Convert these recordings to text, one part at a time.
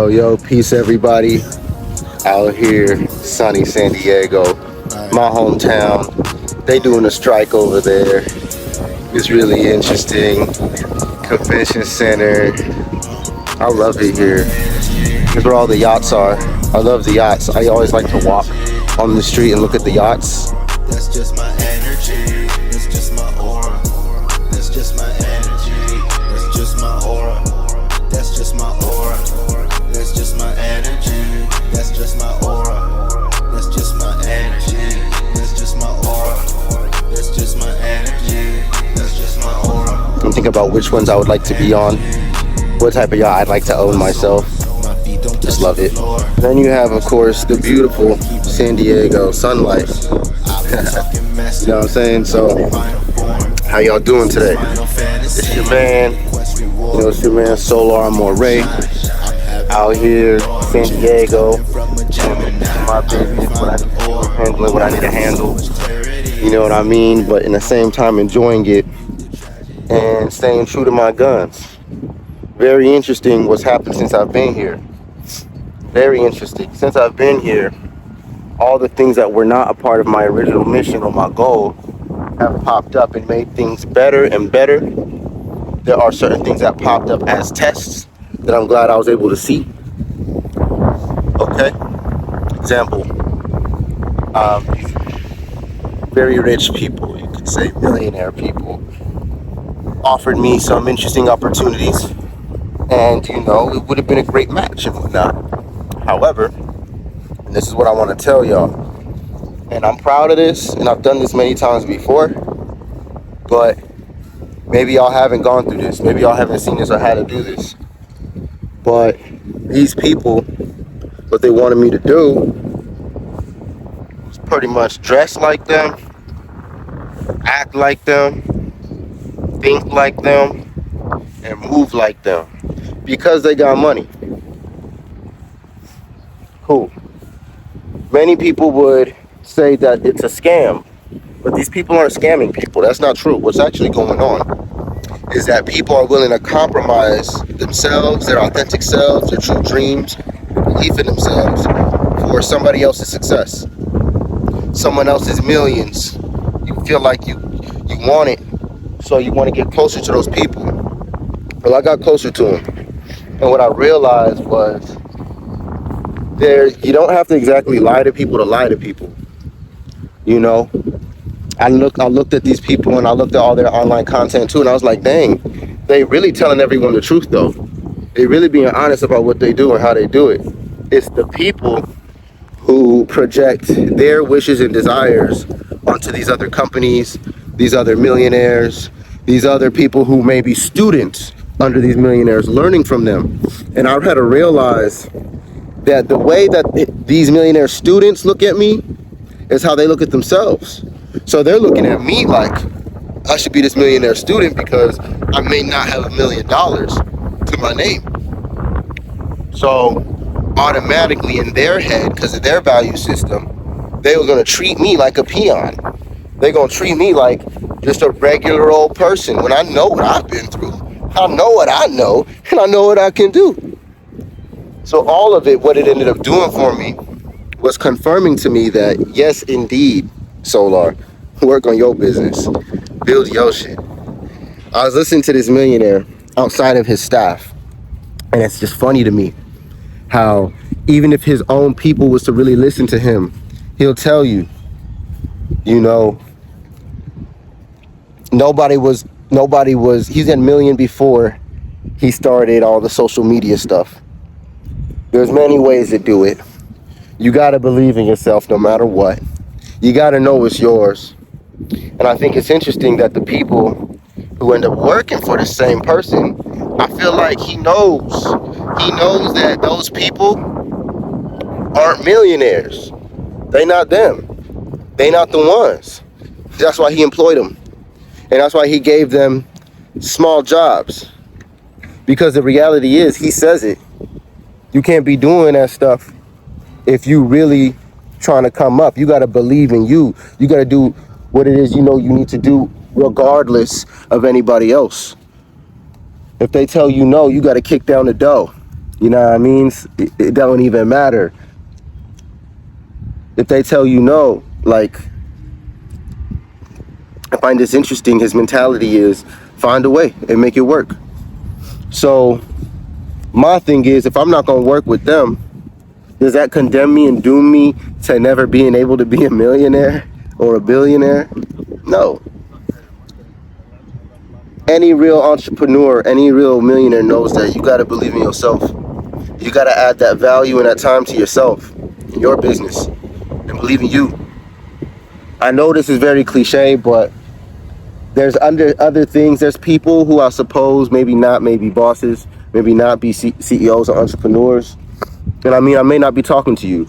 Yo, peace everybody. Out here, sunny San Diego, my hometown. They doing a strike over there. It's really interesting. Convention center. I love it here. Here's where all the yachts are. I love the yachts. I always like to walk on the street and look at the yachts. That's just my energy. That's just my aura. That's just my energy. That's just my aura. That's just my aura. That's just my energy. That's just my aura. That's just my energy. That's just my aura. That's just my energy. That's just my aura. I'm thinking about which ones I would like to be on. What type of yacht I'd like to own myself. Just love it. Then you have, of course, the beautiful San Diego sunlight. You know what I'm saying? So, how y'all doing today? It's your man, it's your man Soular Moray, out here, San Diego, my business, what I need to do, handling what I need to handle. You know what I mean? But in the same time, enjoying it and staying true to my guns. Very interesting what's happened since I've been here. Very interesting. Since I've been here, all the things that were not a part of my original mission or my goal have popped up and made things better and better. There are certain things that popped up as tests that I'm glad I was able to see. Okay? Example. Very rich people, you could say millionaire people, offered me some interesting opportunities. And, it would have been a great match and whatnot. However, and this is what I want to tell y'all, and I'm proud of this, and I've done this many times before, but maybe y'all haven't gone through this, maybe y'all haven't seen this or had to do this, but these people, what they wanted me to do was pretty much dress like them, act like them, think like them, and move like them, because they got money. Cool. Many people would say that it's a scam, but these people aren't scamming people. That's not true. What's actually going on is that people are willing to compromise themselves, their authentic selves, their true dreams, belief in themselves for somebody else's success, someone else's millions. You feel like you want it, so you want to get closer to those people. Well, I got closer to them, and what I realized was you don't have to exactly lie to people to lie to people. I looked at these people and I looked at all their online content too, and I was like, dang, they really telling everyone the truth though. They really being honest about what they do and how they do it. It's the people who project their wishes and desires onto these other companies, these other millionaires, these other people who may be students under these millionaires, learning from them. And I've had to realize that the way that these millionaire students look at me is how they look at themselves. So they're looking at me like I should be this millionaire student because I may not have $1 million to my name. So automatically in their head, because of their value system, they were going to treat me like a peon. They're going to treat me like just a regular old person when I know what I've been through. I know what I know, and I know what I can do. So all of it, what it ended up doing for me was confirming to me that, yes, indeed, Soular, work on your business, build your shit. I was listening to this millionaire outside of his staff, and it's just funny to me how even if his own people was to really listen to him, he'll tell you, nobody was, he's at $1 million before he started all the social media stuff. There's many ways to do it. You got to believe in yourself no matter what. You got to know it's yours. And I think it's interesting that the people who end up working for the same person, I feel like he knows that those people aren't millionaires. They not them. They not the ones. That's why he employed them. And that's why he gave them small jobs. Because the reality is, he says it. You can't be doing that stuff if you really trying to come up. You got to believe in you. You got to do what it is you need to do regardless of anybody else. If they tell you no, you got to kick down the door. You know what I mean? It don't even matter. If they tell you no, like, I find this interesting. His mentality is find a way and make it work. So my thing is, if I'm not going to work with them, does that condemn me and doom me to never being able to be a millionaire or a billionaire? No. Any real entrepreneur, any real millionaire knows that you got to believe in yourself. You got to add that value and that time to yourself, in your business, and believe in you. I know this is very cliche, but there's other things. There's people who I suppose maybe not, maybe bosses, maybe not be CEOs or entrepreneurs. And I mean, I may not be talking to you,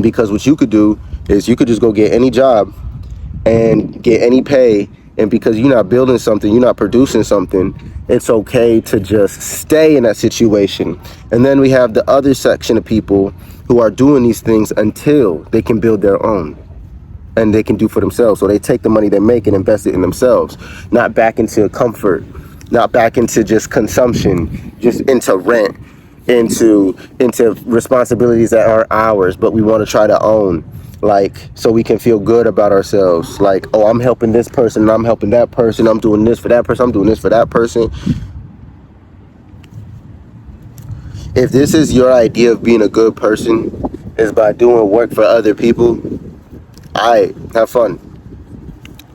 because what you could do is you could just go get any job and get any pay. And because you're not building something, you're not producing something, it's okay to just stay in that situation. And then we have the other section of people who are doing these things until they can build their own and they can do for themselves. So they take the money they make and invest it in themselves, not back into comfort, not back into just consumption, just into rent, into responsibilities that aren't ours, but we want to try to own, like, so we can feel good about ourselves. Like, oh, I'm helping this person, and I'm helping that person, I'm doing this for that person, I'm doing this for that person. If this is your idea of being a good person, is by doing work for other people, I have fun.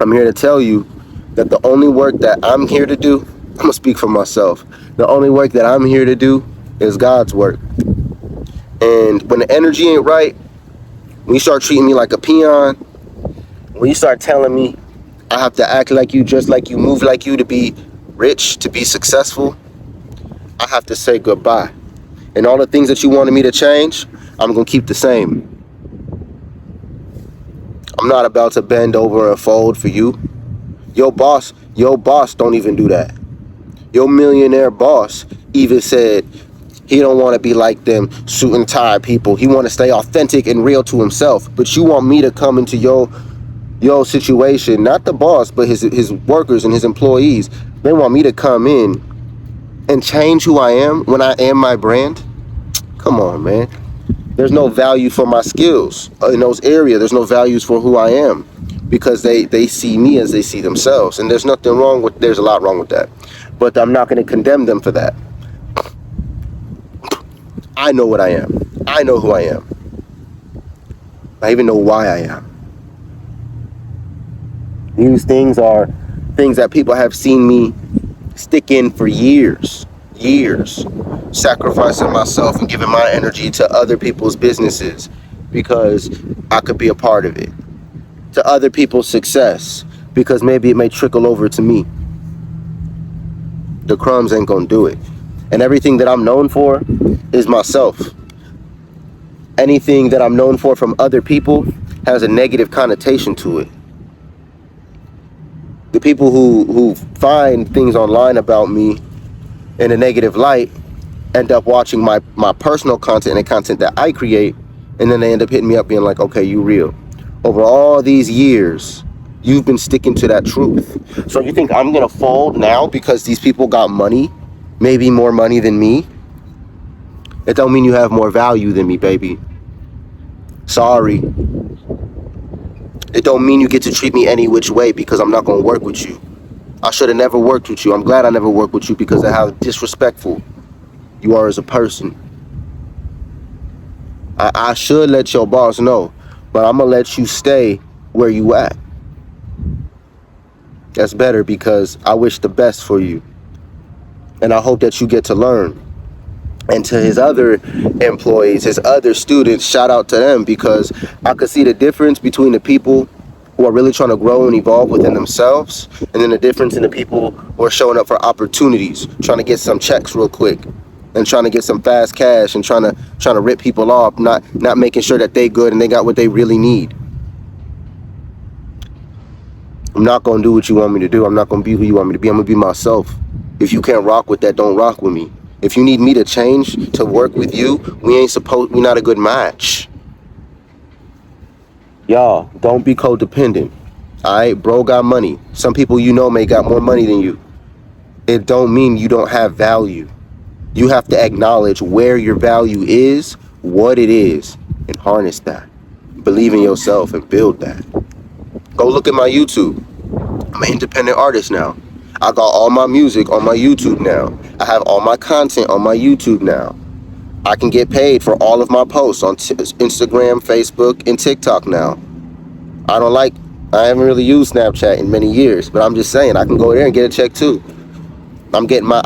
I'm here to tell you that the only work that I'm here to do, I'm gonna speak for myself. The only work that I'm here to do is God's work. And when the energy ain't right, when you start treating me like a peon, when you start telling me I have to act like you, just like you, move like you to be rich, to be successful, I have to say goodbye. And all the things that you wanted me to change, I'm gonna keep the same. I'm not about to bend over and fold for you. Your boss don't even do that. Your millionaire boss even said he don't want to be like them suit and tie people. He want to stay authentic and real to himself. But you want me to come into your situation, not the boss, but his workers and his employees. They want me to come in and change who I am when I am my brand? Come on, man. There's no value for my skills in those areas. There's no values for who I am, because they see me as they see themselves. And there's nothing wrong with, there's a lot wrong with that. But I'm not going to condemn them for that. I know what I am. I know who I am. I even know why I am. These things are things that people have seen me stick in for years, sacrificing myself and giving my energy to other people's businesses because I could be a part of it, to other people's success because maybe it may trickle over to me. The crumbs ain't gonna do it. And everything that I'm known for is myself. Anything that I'm known for from other people has a negative connotation to it. The people who find things online about me in a negative light end up watching my personal content and the content that I create, and then they end up hitting me up being like, okay, you real. Over all these years, you've been sticking to that truth. So you think I'm gonna fold now because these people got money, maybe more money than me? It don't mean you have more value than me, baby. Sorry. It don't mean you get to treat me any which way because I'm not gonna work with you. I should have never worked with you. I'm glad I never worked with you because of how disrespectful you are as a person. I should let your boss know, but I'm gonna let you stay where you at. That's better because I wish the best for you. And I hope that you get to learn. And to his other employees, his other students, shout out to them, because I could see the difference between the people who are really trying to grow and evolve within themselves, and then the difference in the people who are showing up for opportunities, trying to get some checks real quick, and trying to get some fast cash, and trying to rip people off, not making sure that they good and they got what they really need. I'm not gonna do what you want me to do. I'm not gonna be who you want me to be. I'm gonna be myself. If you can't rock with that, don't rock with me. If you need me to change to work with you, we're not a good match. Y'all, don't be codependent. Alright, bro got money. Some people you know may got more money than you. It don't mean you don't have value. You have to acknowledge where your value is, what it is, and harness that. Believe in yourself and build that. Go look at my YouTube. I'm an independent artist now. I got all my music on my YouTube now. I have all my content on my YouTube now. I can get paid for all of my posts on Instagram, Facebook, and TikTok now. I haven't really used Snapchat in many years, but I'm just saying I can go there and get a check too. I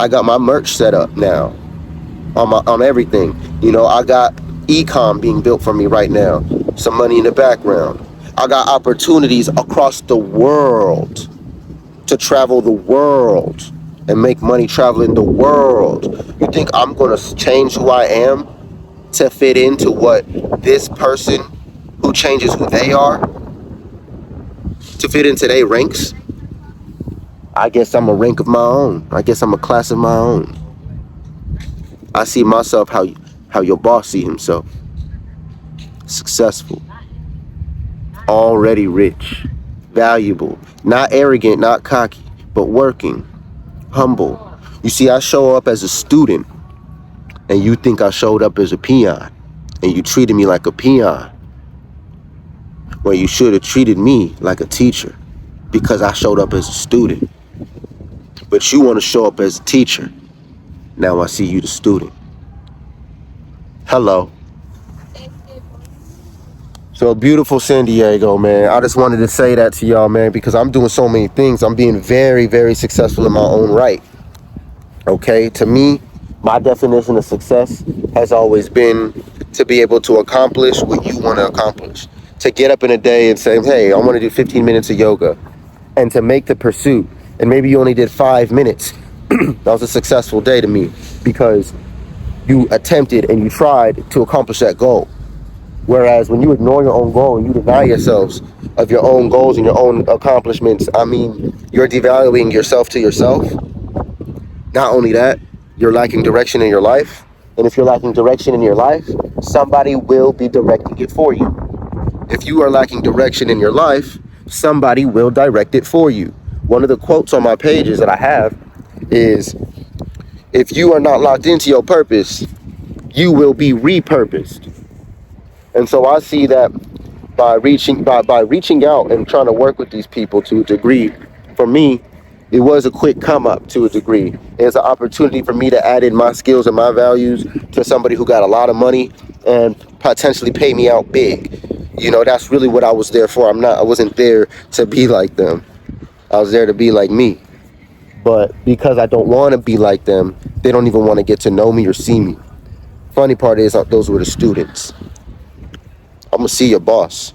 got my merch set up now on everything. You know, I got e-com being built for me right now. Some money in the background. I got opportunities across the world to travel the world and make money traveling the world. You think I'm gonna change who I am to fit into what this person who changes who they are, to fit into their ranks? I guess I'm a rank of my own. I guess I'm a class of my own. I see myself how your boss see himself. Successful. Already rich. Valuable. Not arrogant, not cocky, but working. Humble. You see, I show up as a student, and you think I showed up as a peon, and you treated me like a peon. Well, you should have treated me like a teacher, because I showed up as a student. But you want to show up as a teacher. Now I see you the student. Hello. So beautiful San Diego, man. I just wanted to say that to y'all, man, because I'm doing so many things. I'm being very, very successful in my own right. Okay, to me, my definition of success has always been to be able to accomplish what you want to accomplish. To get up in a day and say, hey, I want to do 15 minutes of yoga. And to make the pursuit. And maybe you only did 5 minutes. That was a successful day to me, because you attempted and you tried to accomplish that goal. Whereas when you ignore your own goal and you deny yourselves of your own goals and your own accomplishments, I mean, you're devaluing yourself to yourself. Not only that, you're lacking direction in your life. And if you're lacking direction in your life, somebody will be directing it for you. If you are lacking direction in your life, somebody will direct it for you. One of the quotes on my pages that I have is, if you are not locked into your purpose, you will be repurposed. And so I see that by reaching out and trying to work with these people to a degree, for me, it was a quick come up to a degree. It's an opportunity for me to add in my skills and my values to somebody who got a lot of money and potentially pay me out big. You know, that's really what I was there for. I wasn't there to be like them. I was there to be like me. But because I don't want to be like them, they don't even want to get to know me or see me. Funny part is, those were the students. I'm going to see your boss.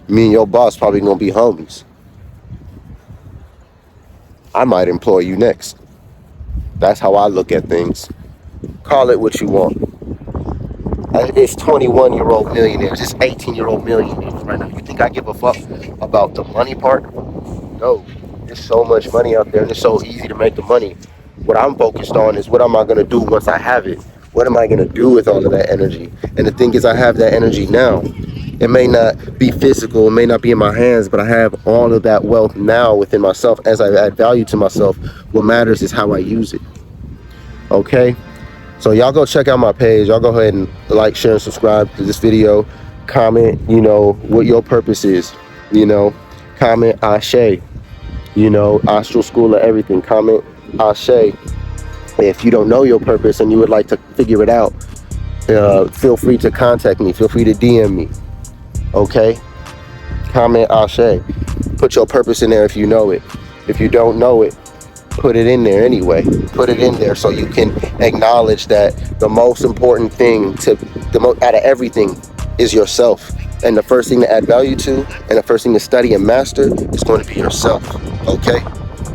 Me and your boss probably going to be homies. I might employ you next. That's how I look at things. Call it what you want. It's 21-year-old millionaires. It's 18-year-old millionaires right now. You think I give a fuck about the money part? No. There's so much money out there, and it's so easy to make the money. What I'm focused on is, what am I going to do once I have it? What am I going to do with all of that energy? And the thing is, I have that energy now. It may not be physical, it may not be in my hands, but I have all of that wealth now within myself. As I add value to myself, what matters is how I use it. Okay? So y'all go check out my page. Y'all go ahead and like, share, and subscribe to this video. Comment, you know, what your purpose is. You know, comment Ashe. You know, Astral School of Everything. Comment Ashe. If you don't know your purpose and you would like to figure it out, feel free to contact me. Feel free to DM me. Okay? Comment Ashe. Put your purpose in there if you know it. If you don't know it, put it in there anyway. Put it in there so you can acknowledge that the most important thing out of everything is yourself. And the first thing to add value to, and the first thing to study and master, is going to be yourself. Okay?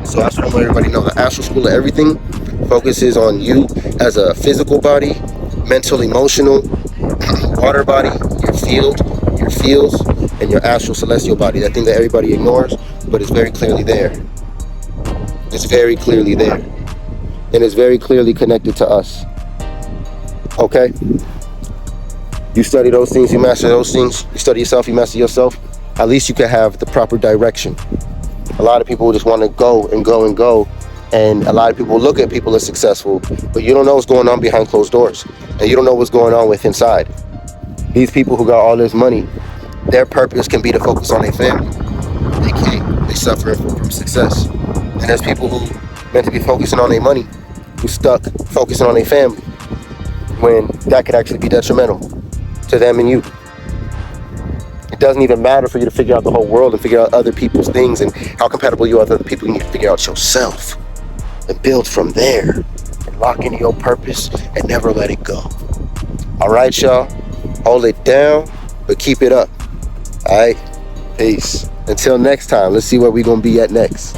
So that's what I want everybody to know. The Astral School of Everything focuses on you as a physical body, mental, emotional, water body, your field, your fields, and your astral celestial body. That thing that everybody ignores, but it's very clearly there. It's very clearly there. And it's very clearly connected to us. Okay? You study those things, you master those things. You study yourself, you master yourself. At least you can have the proper direction. A lot of people just want to go and go and go And a lot of people look at people as successful, but you don't know what's going on behind closed doors. And you don't know what's going on with inside. These people who got all this money, their purpose can be to focus on their family. They can't. They suffer from success. And there's people who meant to be focusing on their money, who stuck focusing on their family, when that could actually be detrimental to them and you. It doesn't even matter for you to figure out the whole world and figure out other people's things and how compatible you are with other people. You need to figure out yourself and build from there and lock into your purpose and never let it go. All right, y'all. Hold it down, but keep it up. All right. Peace. Until next time, let's see where we're going to be at next.